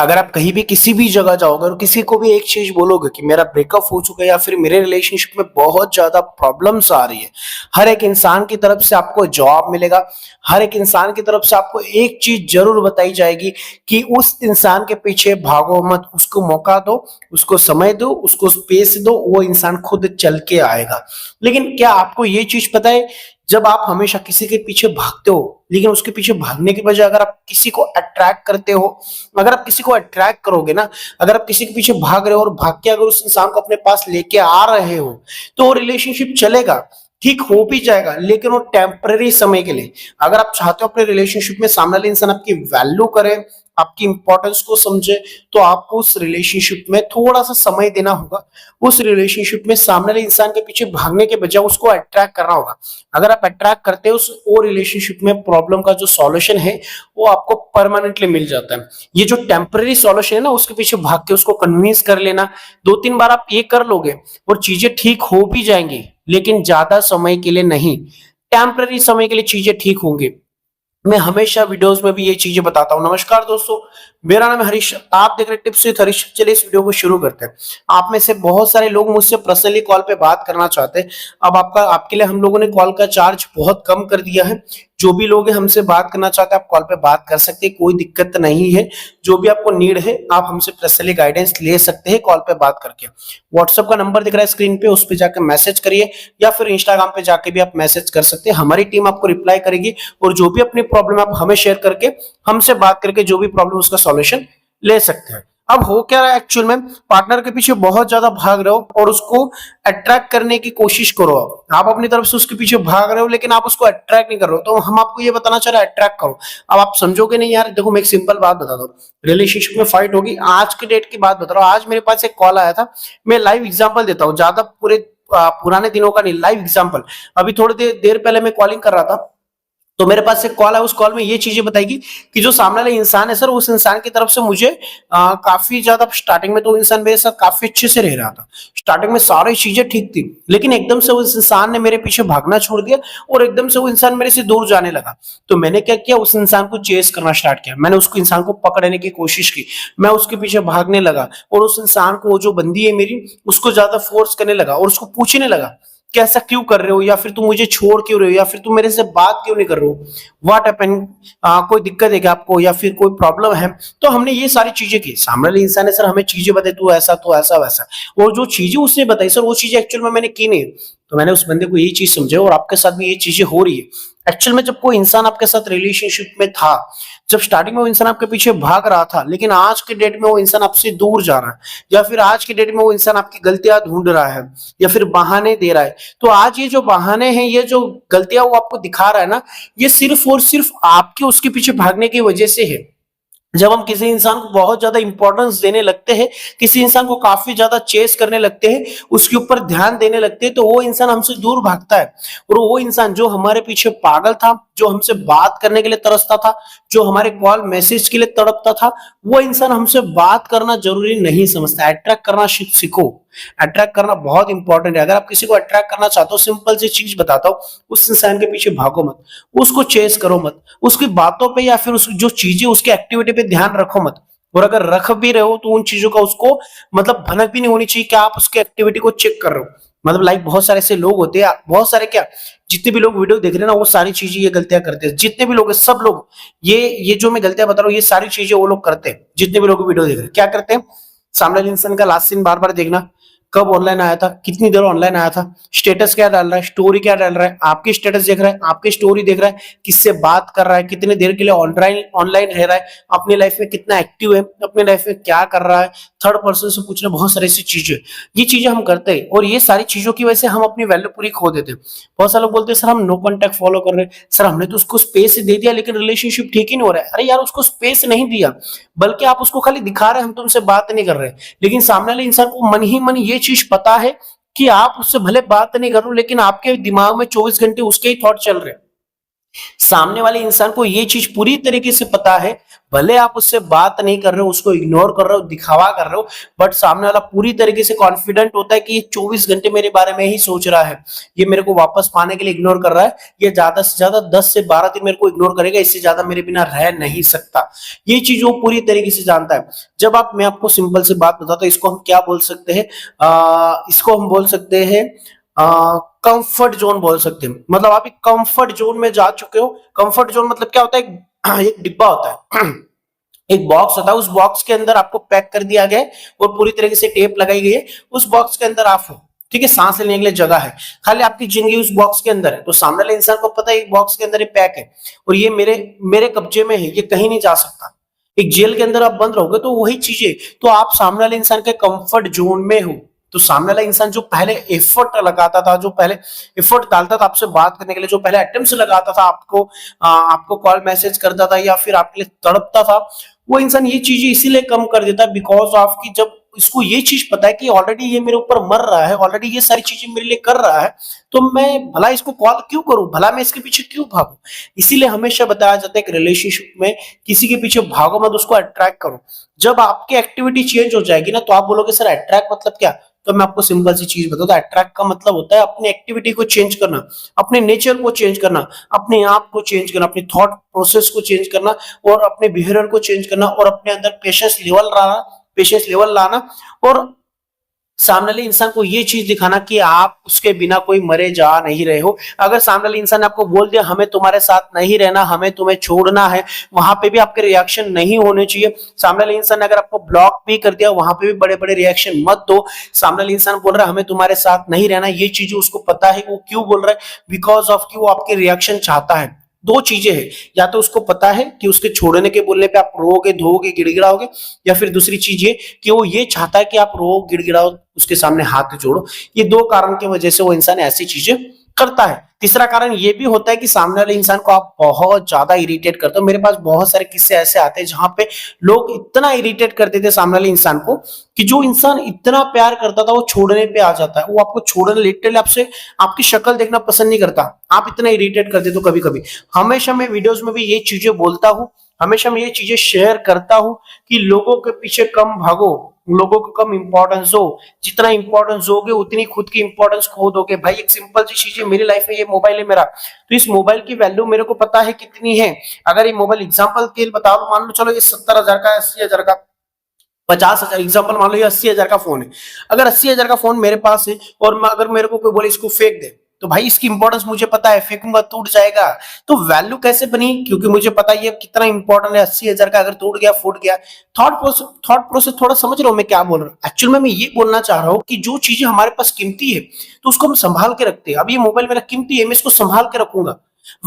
अगर आप कहीं भी किसी भी जगह जाओगे और किसी को भी एक चीज बोलोगे कि मेरा ब्रेकअप हो चुका है या फिर मेरे रिलेशनशिप में बहुत ज्यादा प्रॉब्लम्स आ रही है, हर एक इंसान की तरफ से आपको जवाब मिलेगा। हर एक इंसान की तरफ से आपको एक चीज जरूर बताई जाएगी कि उस इंसान के पीछे भागो मत, उसको मौका दो, उसको समय दो, उसको स्पेस दो, वो इंसान खुद चल के आएगा। लेकिन क्या आपको ये चीज पता है, जब आप हमेशा किसी के पीछे भागते हो, लेकिन उसके पीछे भागने के बजाय अगर आप किसी को अट्रैक्ट करते हो, अगर आप किसी को अट्रैक्ट करोगे ना, अगर आप किसी के पीछे भाग रहे हो और भाग के अगर उस इंसान को अपने पास लेके आ रहे हो, तो वो रिलेशनशिप चलेगा, ठीक हो भी जाएगा, लेकिन वो टेम्पररी समय के लिए। अगर आप चाहते हो अपने रिलेशनशिप में सामने वाले इंसान आपकी वैल्यू करे, आपकी इंपॉर्टेंस को समझे, तो आपको उस रिलेशनशिप में थोड़ा सा समय देना होगा। उस रिलेशनशिप में सामने वाले इंसान के पीछे भागने के बजाय उसको अट्रैक्ट करना होगा। अगर आप अट्रैक्ट करते हो, उस वो रिलेशनशिप में प्रॉब्लम का जो सॉल्यूशन है वो आपको परमानेंटली मिल जाता है। ये जो टेम्पररी सॉल्यूशन है ना, उसके पीछे भाग के उसको कन्विंस कर लेना, 2-3 बार आप ये कर लोगे और चीजें ठीक हो भी जाएंगी, लेकिन ज्यादा समय के लिए नहीं, टेम्पररी समय के लिए चीजें ठीक होंगी। मैं हमेशा वीडियोस में भी ये चीजें बताता हूँ। नमस्कार दोस्तों, मेरा नाम है हरीश, आप देख रहे हैं टिप्स विद हरीश। चलिए इस वीडियो को शुरू करते हैं। आप में से बहुत सारे लोग मुझसे पर्सनली कॉल पे बात करना चाहते हैं। अब आपके लिए हम लोगों ने कॉल का चार्ज बहुत कम कर दिया है। जो भी लोग हमसे बात करना चाहते हैं, आप कॉल पे बात कर सकते हैं, कोई दिक्कत नहीं है। जो भी आपको नीड है, आप हमसे पर्सनली गाइडेंस ले सकते हैं कॉल पे बात करके। व्हाट्सएप का नंबर दिख रहा है स्क्रीन पे, उस पर जाकर मैसेज करिए, या फिर इंस्टाग्राम पे जाके भी आप मैसेज कर सकते हैं। हमारी टीम आपको रिप्लाई करेगी और जो भी अपनी प्रॉब्लम आप हमें शेयर करके, हमसे बात करके जो भी प्रॉब्लम उसका सॉल्यूशन ले सकते हैं। अब हो क्या रहा है एक्चुअल में, पार्टनर के पीछे बहुत ज्यादा भाग रहे हो और उसको अट्रैक्ट करने की कोशिश करो। आप अपनी तरफ से उसके पीछे भाग रहे हो, लेकिन आप उसको अट्रैक्ट नहीं कर रहे हो। तो हम आपको ये बताना चाह रहे हैं, अट्रैक्ट करो। अब आप समझोगे नहीं यार, देखो मैं एक सिंपल बात बता दूं, रिलेशनशिप में फाइट होगी, आज की डेट की बात बता रहा हूँ। आज मेरे पास एक कॉल आया था, मैं लाइव एग्जांपल देता हूँ, ज्यादा पूरे पुराने दिनों का नहीं, लाइव एग्जांपल। अभी थोड़ी देर पहले मैं कॉलिंग कर रहा था, तो मेरे पास एक कॉल है। उस कॉल में ये चीजें बताएगी कि जो सामने वाला इंसान है सर, उस इंसान की तरफ से मुझे काफी ज्यादा, स्टार्टिंग में तो इंसान मेरे साथ काफी अच्छे से रह रहा था, स्टार्टिंग में सारी चीजें ठीक थी, लेकिन एकदम से उस इंसान ने मेरे पीछे भागना छोड़ दिया और एकदम से वो इंसान मेरे से दूर जाने लगा। तो मैंने क्या किया, उस इंसान को चेस करना स्टार्ट किया। मैंने उसको इंसान को पकड़ने की कोशिश की, मैं उसके पीछे भागने लगा और उस इंसान को, वो जो बंदी है मेरी, उसको ज्यादा फोर्स करने लगा और उसको पूछने लगा कि ऐसा क्यों कर रहे हो, या फिर तुम मुझे छोड़ क्यों रहे हो, या फिर तुम मेरे से बात क्यों नहीं कर रहे हो, व्हाट हैपन, कोई दिक्कत है क्या आपको, या फिर कोई प्रॉब्लम है। तो हमने ये सारी चीजें की। सामने वाले इंसान ने सर हमें चीजें बताई, तू ऐसा तो ऐसा वैसा, और जो चीजें उसने बताई सर, वो चीजें एक्चुअल में मैंने की नहीं। तो मैंने उस बंदे को ये चीज समझे, और आपके साथ भी ये चीजें हो रही है। एक्चुअल में जब कोई इंसान आपके साथ रिलेशनशिप में था, जब स्टार्टिंग में वो इंसान आपके पीछे भाग रहा था, लेकिन आज के डेट में वो इंसान आपसे दूर जा रहा है, या फिर आज के डेट में वो इंसान आपकी गलतियां ढूंढ रहा है, या फिर बहाने दे रहा है, तो आज ये जो बहाने हैं, ये जो गलतियां वो आपको दिखा रहा है ना, ये सिर्फ और सिर्फ आपके उसके पीछे भागने की वजह से है। जब हम किसी इंसान को बहुत ज्यादा इंपॉर्टेंस देने लगते हैं, किसी इंसान को काफी ज्यादा चेस करने लगते हैं, उसके ऊपर ध्यान देने लगते हैं, तो वो इंसान हमसे दूर भागता है। और वो इंसान जो हमारे पीछे पागल था, जो हमसे बात करने के लिए तरसता था, जो हमारे कॉल मैसेज के लिए तड़पता था, वो इंसान हमसे बात करना जरूरी नहीं समझता। अट्रैक्ट करना सीखो। अट्रैक्ट करना बहुत इंपॉर्टेंट है। अगर आप किसी को अट्रैक्ट करना चाहते हो, सिंपल सी चीज बताता हूँ, उस इंसान के पीछे भागो मत, उसको चेस करो मत, उसकी बातों पे या फिर जो चीजें, उसकी एक्टिविटी पे ध्यान रखो मत। और अगर रख भी रहे हो, तो उन चीजों का उसको मतलब भनक भी नहीं होनी चाहिए कि आप उसकी एक्टिविटी को चेक कर रहे हो। मतलब लाइक बहुत सारे ऐसे लोग होते हैं, बहुत सारे क्या, जितने भी लोग वीडियो देख रहे हैं ना, वो सारी चीजें ये गलतियां करते हैं। जितने भी लोग हैं, सब लोग ये जो मैं गलतियां बता रहा हूँ, ये सारी चीजें वो लोग करते हैं। जितने भी लोग वीडियो देख रहे हैं, क्या करते हैं, सामने वाले इंसान का लास्ट सीन बार बार देखना, कब ऑनलाइन आया था, कितनी देर ऑनलाइन आया था, स्टेटस क्या डाल रहा है, स्टोरी क्या डाल रहा है, आपकी स्टेटस देख रहा है, आपकी स्टोरी देख रहा है, किससे बात कर रहा है, कितनी देर के लिए ऑनलाइन ऑनलाइन रह रहा है, अपनी लाइफ में कितना एक्टिव है, अपनी लाइफ में क्या कर रहा है, थर्ड पर्सन से पूछना, बहुत सारी ऐसी चीजें, ये चीजें हम करते हैं। और ये सारी चीजों की वजह से हम अपनी वैल्यू पूरी खो देते हैं। बहुत सारे लोग बोलते हैं सर हम नो कॉन्टैक्ट फॉलो कर रहे हैं, सर हमने तो उसको स्पेस दे दिया, लेकिन रिलेशनशिप ठीक ही नहीं हो रहा है। अरे यार, उसको स्पेस नहीं दिया, बल्कि आप उसको खाली दिखा रहे हैं हम तुमसे बात नहीं कर रहे, लेकिन सामने वाले इंसान को मन ही मन ये चीज पता है कि आप उससे भले बात नहीं कर रहे हो, लेकिन आपके दिमाग में 24 घंटे उसके ही थॉट चल रहे हैं। सामने वाले इंसान को ये चीज पूरी तरीके से पता है, भले आप उससे बात नहीं कर रहे हो, उसको इग्नोर कर रहे हो, दिखावा कर रहे हो, बट सामने वाला पूरी तरीके से कॉन्फिडेंट होता है कि ये 24 घंटे मेरे बारे में ही सोच रहा है, ये मेरे को वापस पाने के लिए इग्नोर कर रहा है, ये ज्यादा से ज्यादा 10 से 12 दिन मेरे को इग्नोर करेगा, इससे ज्यादा मेरे बिना रह नहीं सकता। ये चीज वो पूरी तरीके से जानता है। जब आप मैं आपको सिंपल सी बात बताता हूँ, इसको हम क्या बोल सकते हैं, इसको हम बोल सकते हैं कंफर्ट जोन बोल सकते हैं। मतलब आप एक कंफर्ट जोन में जा चुके हो। कंफर्ट जोन मतलब क्या होता है, एक डिब्बा होता है, एक बॉक्स होता है, उस बॉक्स के अंदर आपको पैक कर दिया गया है और पूरी तरीके से टेप लगाई गई है, उस बॉक्स के अंदर आप हो, ठीक है, सांस लेने के लिए जगह है, खाली आपकी जिंदगी उस बॉक्स के अंदर है। तो सामने वाले इंसान को पता है एक बॉक्स के अंदर ये पैक है और ये मेरे मेरे कब्जे में है, ये कहीं नहीं जा सकता। एक जेल के अंदर आप बंद रहोगे तो वही चीजें, तो आप सामने वाले इंसान के कंफर्ट जोन में हो। तो सामने वाला इंसान जो पहले एफर्ट लगाता था, जो पहले एफर्ट डालता था आपसे बात करने के लिए, जो पहले अटेम्प्ट लगाता था, आपको कॉल मैसेज करता था या फिर आपके लिए तड़पता था, वो इंसान ये चीजें इसीलिए कम कर देता है बिकॉज ऑफ की जब इसको ये चीज पता है कि ऑलरेडी ये मेरे ऊपर मर रहा है, ऑलरेडी ये सारी चीजें मेरे लिए कर रहा है, तो मैं भला इसको कॉल क्यों करूं, भला मैं इसके पीछे क्यों भागूं। इसीलिए हमेशा बताया जाता है कि रिलेशनशिप में किसी के पीछे भागो मत, उसको अट्रैक्ट करो। जब आपकी एक्टिविटी चेंज हो जाएगी ना, तो आप बोलोगे सर अट्रैक्ट मतलब क्या। तो मैं आपको सिंपल सी चीज बताता हूँ, अट्रैक्ट का मतलब होता है अपनी एक्टिविटी को चेंज करना, अपने नेचर को चेंज करना, अपने आप को चेंज करना, अपनी थॉट प्रोसेस को चेंज करना और अपने बिहेवियर को चेंज करना और अपने अंदर पेशेंस लेवल लाना और सामने वाले इंसान को ये चीज दिखाना कि आप उसके बिना कोई मरे जा नहीं रहे हो। अगर सामने वाले इंसान ने आपको बोल दिया हमें तुम्हारे साथ नहीं रहना, हमें तुम्हें छोड़ना है, वहां पे भी आपके रिएक्शन नहीं होने चाहिए। सामने वाले इंसान ने अगर आपको ब्लॉक भी कर दिया, वहां पे भी बड़े बड़े रिएक्शन मत दो। सामने वाले इंसान बोल रहा है हमें तुम्हारे साथ नहीं रहना, ये चीजें उसको पता है वो क्यों बोल रहा है, बिकॉज ऑफ कि वो आपके रिएक्शन चाहता है। दो चीजें हैं, या तो उसको पता है कि उसके छोड़ने के बोलने पे आप रोओगे, धोओगे, गिड़गिड़ाओगे, या फिर दूसरी चीज ये कि वो ये चाहता है कि आप रो, गिड़गिड़ाओ, उसके सामने हाथ जोड़ो। ये दो कारण की वजह से वो इंसान ऐसी चीजें करता है। तीसरा कारण ये भी होता है कि सामने वाले इंसान को आप बहुत ज्यादा इरिटेट करते हो। मेरे पास बहुत सारे किस्से ऐसे आते हैं जहां पे लोग इतना इरिटेट करते थे सामने वाले इंसान को कि जो इंसान इतना प्यार करता था वो छोड़ने पे आ जाता है, वो आपको छोड़ने लिटरली आपसे आपकी शक्ल देखना पसंद नहीं करता, आप इतना इरिटेट करते। तो कभी कभी हमेशा मैं वीडियोस में भी ये चीजें बोलता हूँ, हमेशा मैं ये चीजें शेयर करता हूँ कि लोगों के पीछे कम भागो, लोगों को कम इंपॉर्टेंस दो, जितना इंपॉर्टेंस दोगे उतनी खुद की इंपॉर्टेंस खो दोगे। भाई एक सिंपल सी चीज है, मेरी लाइफ में ये मोबाइल है मेरा, तो इस मोबाइल की वैल्यू मेरे को पता है कितनी है। अगर ये मोबाइल एग्जांपल के लिए बता दो, मान लो चलो ये 70,000 का, 80,000 का, 50,000 एग्जाम्पल मान लो ये 80,000 का फोन है। अगर 80,000 का फोन मेरे पास है और अगर मेरे को कोई बोले इसको फेंक दे, तो भाई इसकी इंपॉर्टेंस मुझे पता है, फेंकूंगा टूट जाएगा। तो वैल्यू कैसे बनी, क्योंकि मुझे पता है ये कितना इंपॉर्टेंट है। 80,000 का अगर टूट गया, फूट गया, थॉट प्रोसेस थोड़ा समझ रहे हो मैं क्या बोल रहा हूँ। एक्चुअल में मैं ये बोलना चाह रहा हूँ कि जो चीजें हमारे पास कीमती है तो उसको हम संभाल के रखते हैं। अब ये मोबाइल मेरा कीमती है, मैं इसको संभाल के रखूंगा।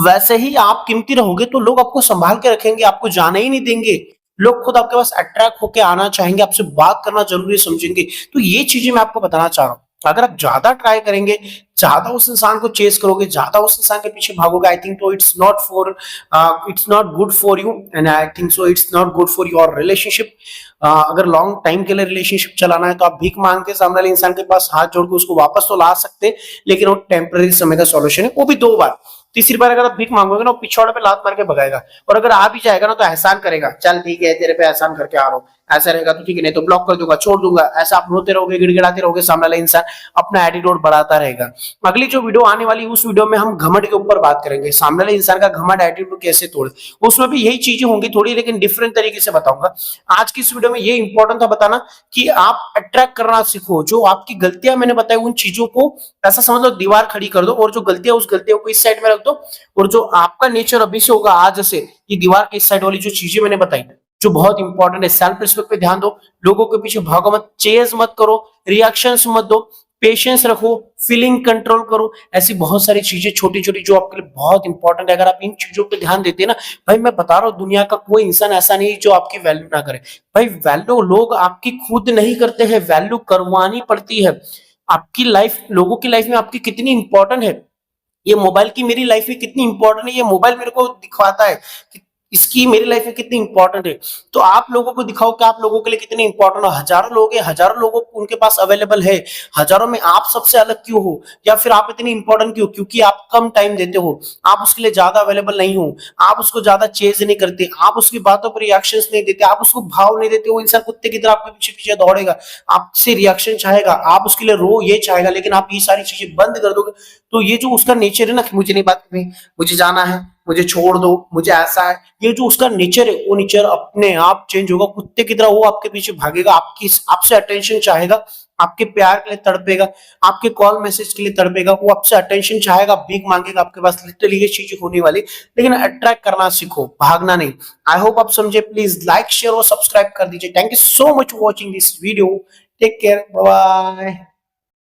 वैसे ही आप कीमती रहोगे तो लोग आपको संभाल के रखेंगे, आपको जाने ही नहीं देंगे। लोग खुद आपके पास अट्रैक्ट होके आना चाहेंगे, आपसे बात करना जरूरी समझेंगे। तो ये चीजें मैं आपको बताना चाह रहा हूँ। अगर आप ज्यादा ट्राई करेंगे, ज्यादा उस इंसान को चेस करोगे, ज्यादा उस इंसान के पीछे भागोगे, आई थिंक तो it's not good for you and I think so it's not good for your relationship. अगर लॉन्ग टाइम के लिए रिलेशनशिप चलाना है तो आप भीख मांग के सामने वाले इंसान के पास हाथ जोड़ के उसको वापस तो ला सकते, लेकिन वो टेम्पररी समय का सॉल्यूशन है, वो भी 2 बार। तीसरी बार अगर आप भीख मांगोगे ना, वो पिछवाड़े पे लात मार के भगाएगा। और अगर आ भी जाएगा ना तो एहसान करेगा, चल ठीक है तेरे पे एहसान करके आ रहा हूँ, ऐसा रहेगा तो ठीक है, नहीं तो ब्लॉक कर दूंगा, छोड़ दूंगा। ऐसा आप रोते रहोगे, गिड़गिड़ाते रहोगे, सामने वाला इंसान अपना एटीट्यूड बढ़ाता रहेगा। अगली जो वीडियो आने वाली उस वीडियो में हम घमंड के ऊपर बात करेंगे, सामने वाले इंसान का घमंड एटीट्यूड कैसे तोड़े। उसमें भी यही चीजें होंगी थोड़ी, लेकिन डिफरेंट तरीके से बताऊंगा। आज की इस वीडियो में ये इंपॉर्टेंट था बताना कि आप अट्रैक्ट करना सीखो। जो आपकी गलतियां मैंने बताई उन चीजों को ऐसा समझ लो दीवार खड़ी कर दो, और जो गलतियां उस गलतियों को इस साइड में रख दो, और जो आपका नेचर अभी से होगा आज से, ये दीवार के इस साइड वाली जो चीजें मैंने बताई जो बहुत इंपॉर्टेंट है, सेल्फ रिस्पेक्ट पे ध्यान दो, लोगों के पीछे भागो मत, चेज मत करो, रिएक्शंस मत दो, पेशेंस रखो, फीलिंग कंट्रोल करो। ऐसी बहुत सारी चीजें छोटी छोटी जो आपके लिए बहुत इंपॉर्टेंट है। अगर आप इन चीजों पे ध्यान देते हैं ना, भाई मैं बता रहा हूँ दुनिया का कोई इंसान ऐसा नहीं जो आपकी वैल्यू ना करे। भाई वैल्यू लोग आपकी खुद नहीं करते हैं, वैल्यू करवानी पड़ती है। आपकी लाइफ लोगों की लाइफ में आपकी कितनी इंपॉर्टेंट है, ये मोबाइल की मेरी लाइफ में कितनी इंपॉर्टेंट है, ये मोबाइल मेरे को दिखवाता है कि इसकी मेरी लाइफ में कितनी इंपॉर्टेंट है। तो आप लोगों को दिखाओ कि आप लोगों के लिए कितने इंपॉर्टेंट हो। हजारों लोग हैं, हजारों लोगों को उनके पास अवेलेबल है, हजारों में आप सबसे अलग क्यों हो, या फिर आप इतनी इंपॉर्टेंट क्यों? क्योंकि आप कम टाइम देते हो, आप उसके लिए ज्यादा अवेलेबल नहीं हो, आप उसको ज्यादा चेज नहीं करते, आप उसकी बातों पर रिएक्शंस नहीं देते, आप उसको भाव नहीं देते। वो इंसान कुत्ते की तरह आपके पीछे पीछे दौड़ेगा, आपसे रिएक्शन चाहेगा, आप उसके लिए रो ये चाहेगा, लेकिन आप ये सारी चीजें बंद कर दोगे तो ये जो उसका नेचर है ना कि मुझे नहीं बात करनी, मुझे जाना है, मुझे छोड़ दो, मुझे ऐसा है, ये जो उसका नेचर है वो नेचर अपने आप चेंज होगा। कुत्ते की तरह वो आपके पीछे भागेगा, आपकी आपसे अटेंशन चाहेगा, आपके प्यार के लिए तड़पेगा, आपके कॉल मैसेज के लिए तड़पेगा, वो आपसे अटेंशन चाहेगा, भीख मांगेगा आपके पास। लिटरली ये चीजें होने वाली, लेकिन अट्रैक्ट करना सीखो, भागना नहीं। आई होप आप समझे। प्लीज लाइक शेयर और सब्सक्राइब कर दीजिए। Thank you so much for watching this video. Take care, bye bye.